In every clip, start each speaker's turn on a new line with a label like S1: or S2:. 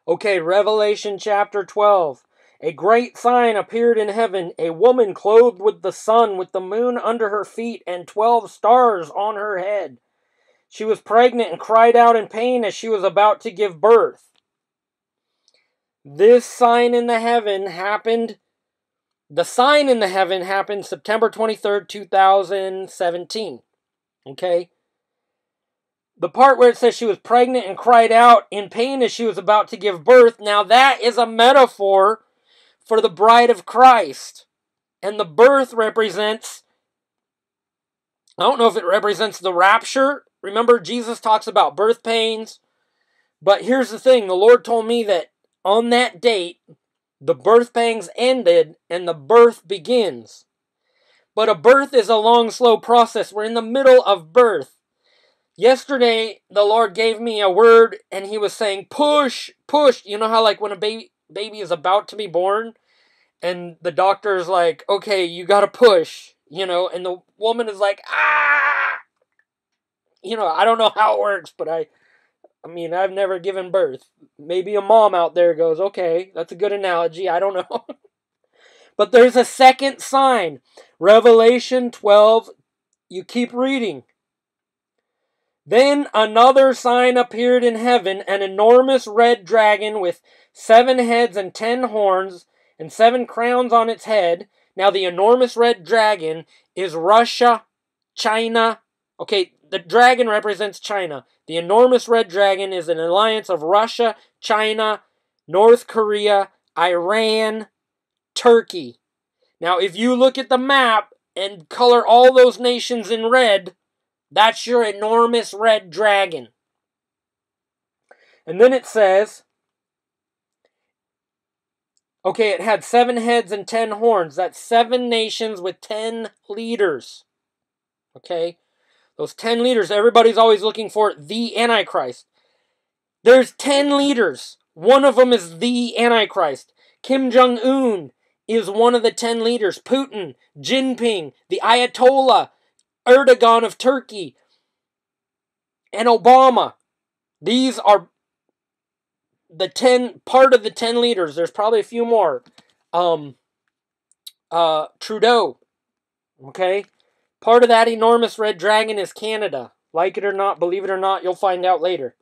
S1: Okay, Revelation chapter 12. A great sign appeared in heaven, a woman clothed with the sun, with the moon under her feet, and 12 stars on her head. She was pregnant and cried out in pain as she was about to give birth. This sign in the heaven happened. The sign in the heaven happened September 23rd, 2017. Okay? The part where it says she was pregnant and cried out in pain as she was about to give birth, now that is a metaphor for the bride of Christ. And the birth represents, I don't know if it represents the rapture. Remember, Jesus talks about birth pains. But here's the thing. The Lord told me that on that date, the birth pangs ended and the birth begins. But a birth is a long, slow process. We're in the middle of birth. Yesterday, the Lord gave me a word, and He was saying, push, push. You know how like when a baby is about to be born, and the doctor's like, okay, you got to push, you know, and the woman is like, ah! You know, I don't know how it works, but I mean, I've never given birth. Maybe a mom out there goes, okay, that's a good analogy. I don't know. But there's a second sign. Revelation 12, you keep reading. Then another sign appeared in heaven, an enormous red dragon with 7 heads and 10 horns and 7 crowns on its head. Now the enormous red dragon is Russia, China. Okay, the dragon represents China. The enormous red dragon is an alliance of Russia, China, North Korea, Iran, Turkey. Now if you look at the map and color all those nations in red, that's your enormous red dragon. And then it says, okay, it had 7 heads and 10 horns. That's 7 nations with 10 leaders. Okay? Those 10 leaders, everybody's always looking for the Antichrist. There's 10 leaders. One of them is the Antichrist. Kim Jong-un is one of the 10 leaders. Putin, Jinping, the Ayatollah, Erdogan of Turkey, and Obama. These are the 10, part of the 10 leaders. There's probably a few more. Trudeau. Okay? Part of that enormous red dragon is Canada. Like it or not, believe it or not, you'll find out later.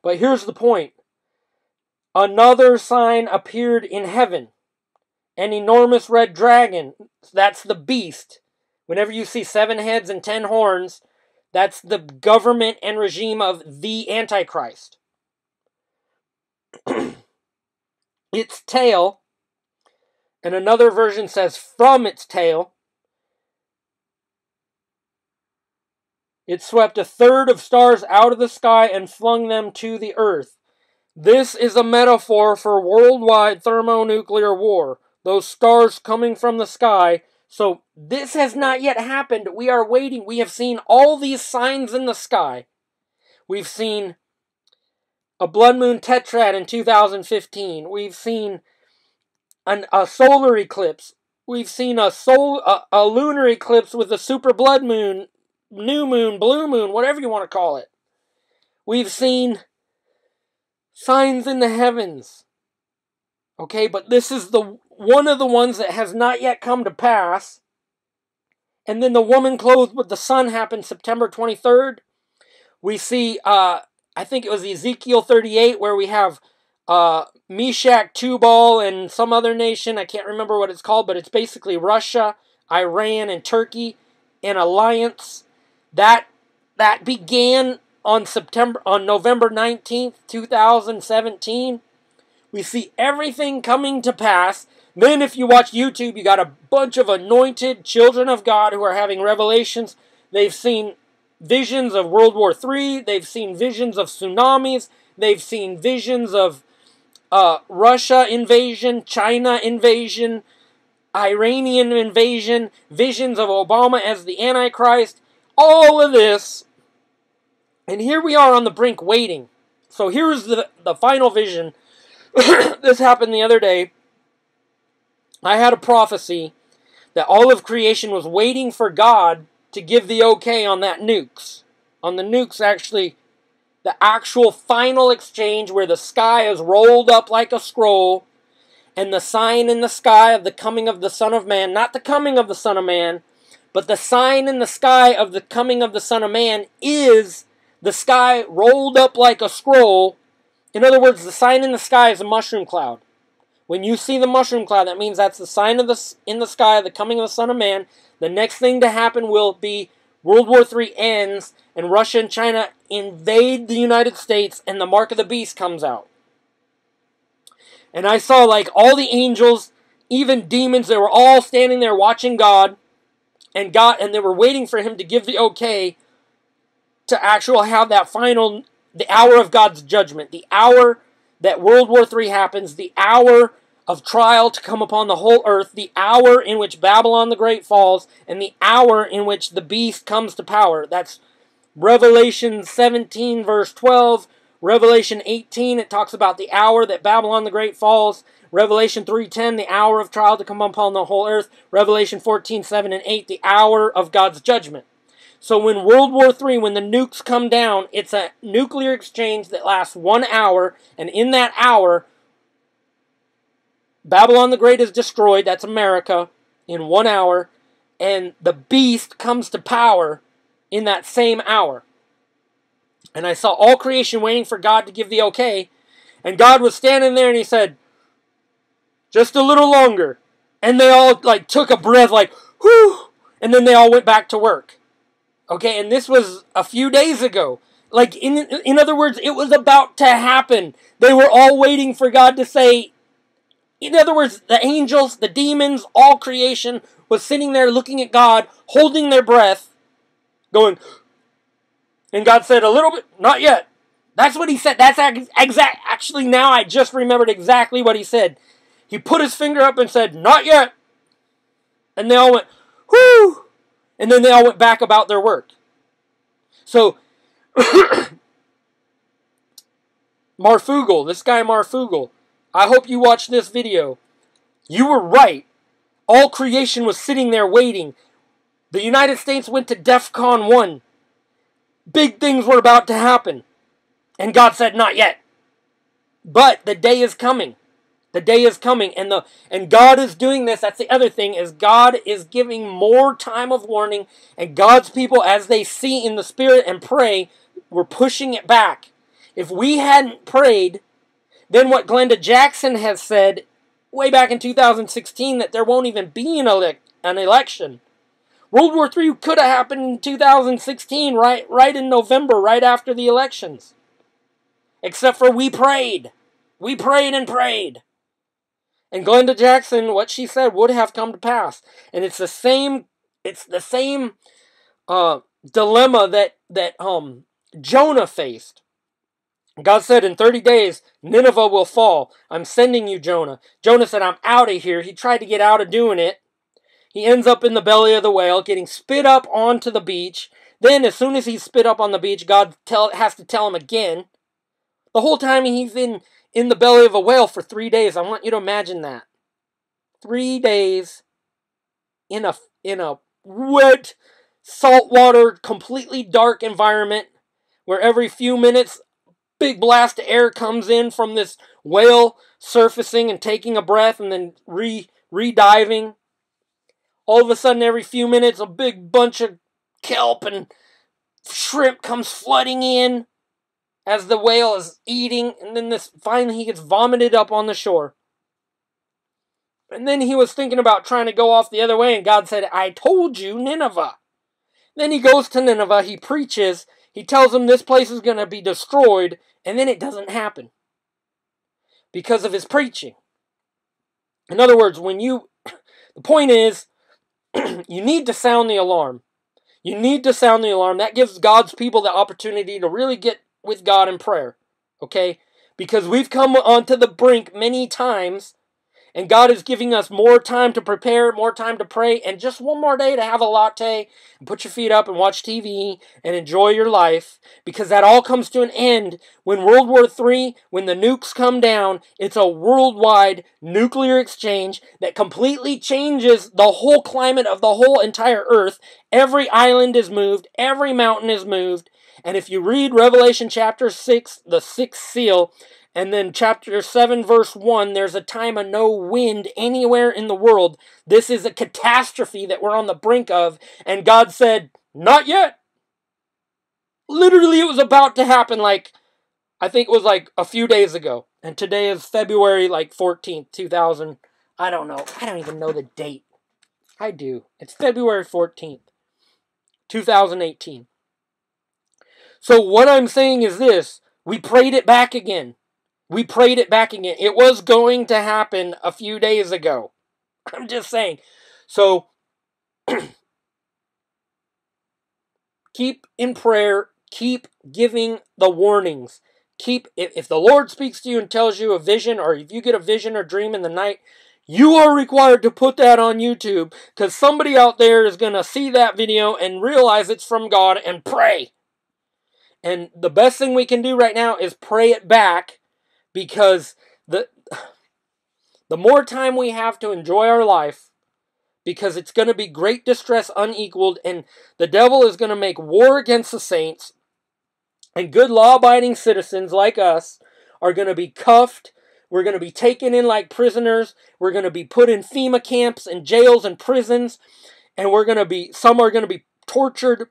S1: But here's the point. Another sign appeared in heaven. An enormous red dragon. That's the beast. Whenever you see 7 heads and 10 horns, that's the government and regime of the Antichrist. Its tail, and another version says from its tail, it swept 1/3 of stars out of the sky and flung them to the earth. This is a metaphor for worldwide thermonuclear war. Those stars coming from the sky. So this has not yet happened. We are waiting. We have seen all these signs in the sky. We've seen a blood moon tetrad in 2015. We've seen a solar eclipse. We've seen a lunar eclipse with a super blood moon, new moon, blue moon, whatever you want to call it. We've seen signs in the heavens. Okay, but this is one of the ones that has not yet come to pass. And then the woman clothed with the sun happened September 23rd. We see, I think it was Ezekiel 38, where we have Meshach, Tubal, and some other nation. I can't remember what it's called, but it's basically Russia, Iran, and Turkey in alliance. That began on November 19th, 2017. We see everything coming to pass. Then if you watch YouTube, you got a bunch of anointed children of God who are having revelations. They've seen visions of World War III. They've seen visions of tsunamis. They've seen visions of Russia invasion, China invasion, Iranian invasion, visions of Obama as the Antichrist. All of this. And here we are on the brink waiting. So here's the final vision. This happened the other day. I had a prophecy that all of creation was waiting for God to give the okay on that nukes. On the nukes actually the actual final exchange where the sky is rolled up like a scroll, and the sign in the sky of the coming of the Son of Man, not the coming of the Son of Man, but the sign in the sky of the coming of the Son of Man is the sky rolled up like a scroll. In other words, the sign in the sky is a mushroom cloud. When you see the mushroom cloud, that means that's the sign of in the sky of the coming of the Son of Man. The next thing to happen will be World War III ends, and Russia and China invade the United States, and the mark of the beast comes out. And I saw like all the angels, even demons, they were all standing there watching God, and they were waiting for him to give the okay to actually have that final, the hour of God's judgment, the hour that World War III happens, the hour of trial to come upon the whole earth, the hour in which Babylon the Great falls, and the hour in which the beast comes to power. That's Revelation 17 verse 12, Revelation 18, it talks about the hour that Babylon the Great falls. Revelation 3:10, the hour of trial to come upon the whole earth. Revelation 14:7 and 8, the hour of God's judgment. So when World War III, when the nukes come down, it's a nuclear exchange that lasts 1 hour, and in that hour, Babylon the Great is destroyed, that's America, in 1 hour, and the beast comes to power in that same hour. And I saw all creation waiting for God to give the okay, and God was standing there and he said, just a little longer. And they all like took a breath like, whew, and then they all went back to work. Okay, and this was a few days ago. Like, in other words, it was about to happen. They were all waiting for God to say, in other words, the angels, the demons, all creation was sitting there looking at God, holding their breath, going, and God said, a little bit, not yet. That's what he said. That's exact. Actually, now I just remembered exactly what he said. He put his finger up and said, not yet. And they all went, whoo! And then they all went back about their work. So, Marfugel, this guy Marfugel, I hope you watched this video. You were right. All creation was sitting there waiting. The United States went to DEFCON 1. Big things were about to happen. And God said, not yet. But the day is coming. The day is coming. And God is doing this. That's the other thing, is God is giving more time of warning. And God's people, as they see in the Spirit and pray, we're pushing it back. If we hadn't prayed, then what Glenda Jackson has said way back in 2016, that there won't even be an election. World War III could have happened in 2016, right in November, right after the elections. Except for we prayed. We prayed and prayed. And Glenda Jackson, what she said would have come to pass. And it's the same dilemma that Jonah faced. God said, in 30 days, Nineveh will fall. I'm sending you, Jonah. Jonah said, I'm out of here. He tried to get out of doing it. He ends up in the belly of the whale, getting spit up onto the beach. Then, as soon as he's spit up on the beach, God has to tell him again. The whole time he's in the belly of a whale for 3 days. I want you to imagine that. 3 days in a wet, saltwater, completely dark environment where every few minutes, big blast of air comes in from this whale surfacing and taking a breath and then re-diving. All of a sudden, every few minutes, a big bunch of kelp and shrimp comes flooding in as the whale is eating, and then finally he gets vomited up on the shore. And then he was thinking about trying to go off the other way, and God said, I told you, Nineveh. Then he goes to Nineveh, he preaches, he tells them this place is going to be destroyed, and then it doesn't happen. Because of his preaching. In other words, the point is, you need to sound the alarm. You need to sound the alarm. That gives God's people the opportunity to really get with God in prayer. Okay? Because we've come onto the brink many times, and God is giving us more time to prepare, more time to pray, and just one more day to have a latte, and put your feet up and watch TV, and enjoy your life, because that all comes to an end when World War III, when the nukes come down. It's a worldwide nuclear exchange that completely changes the whole climate of the whole entire earth. Every island is moved, every mountain is moved, And if you read Revelation chapter 6, the sixth seal, and then chapter 7, verse 1, there's a time of no wind anywhere in the world. This is a catastrophe that we're on the brink of. And God said, not yet. Literally, it was about to happen I think it was a few days ago. And today is February 14th, 2000. I don't know. I don't even know the date. I do. It's February 14th, 2018. So what I'm saying is this. We prayed it back again. We prayed it back again. It was going to happen a few days ago. I'm just saying. So keep in prayer. Keep giving the warnings. If the Lord speaks to you and tells you a vision, or if you get a vision or dream in the night, you are required to put that on YouTube, because somebody out there is going to see that video and realize it's from God and pray. And the best thing we can do right now is pray it back, because the more time we have to enjoy our life, because it's going to be great distress unequaled, and the devil is going to make war against the saints, and good law-abiding citizens like us are going to be cuffed. We're going to be taken in like prisoners. We're going to be put in FEMA camps and jails and prisons. And some are going to be tortured.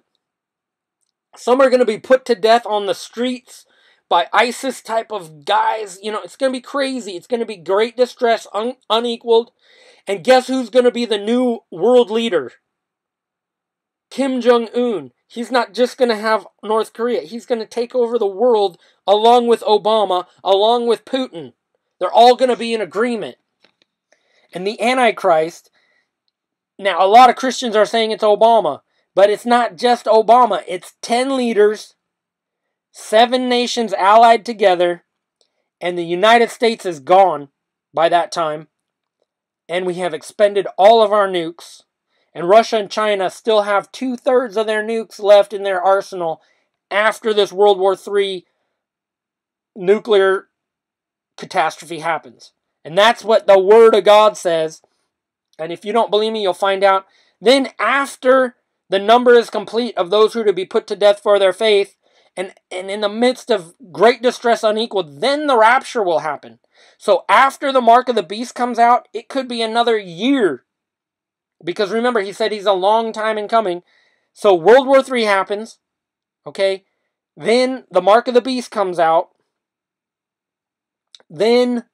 S1: Some are going to be put to death on the streets by ISIS type of guys. It's going to be crazy. It's going to be great distress, unequaled. And guess who's going to be the new world leader? Kim Jong-un. He's not just going to have North Korea. He's going to take over the world along with Obama, along with Putin. They're all going to be in agreement. And the Antichrist, now a lot of Christians are saying it's Obama, but it's not just Obama. It's 10 leaders, 7 nations allied together, and the United States is gone by that time. And we have expended all of our nukes. And Russia and China still have 2/3 of their nukes left in their arsenal after this World War III nuclear catastrophe happens. And that's what the Word of God says. And if you don't believe me, you'll find out. Then after the number is complete of those who are to be put to death for their faith, and in the midst of great distress unequaled, then the rapture will happen. So after the mark of the beast comes out, it could be another year. Because remember, he said he's a long time in coming. So World War III happens. Okay? Then the mark of the beast comes out. Then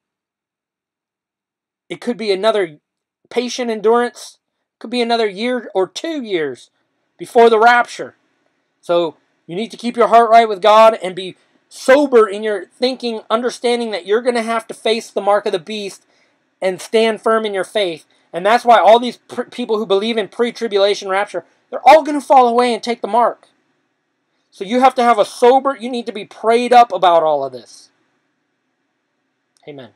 S1: it could be another patient endurance. Could be another year or 2 years before the rapture. So you need to keep your heart right with God and be sober in your thinking, understanding that you're going to have to face the mark of the beast and stand firm in your faith. And that's why all these people who believe in pre-tribulation rapture, they're all going to fall away and take the mark. So you have to have you need to be prayed up about all of this. Amen.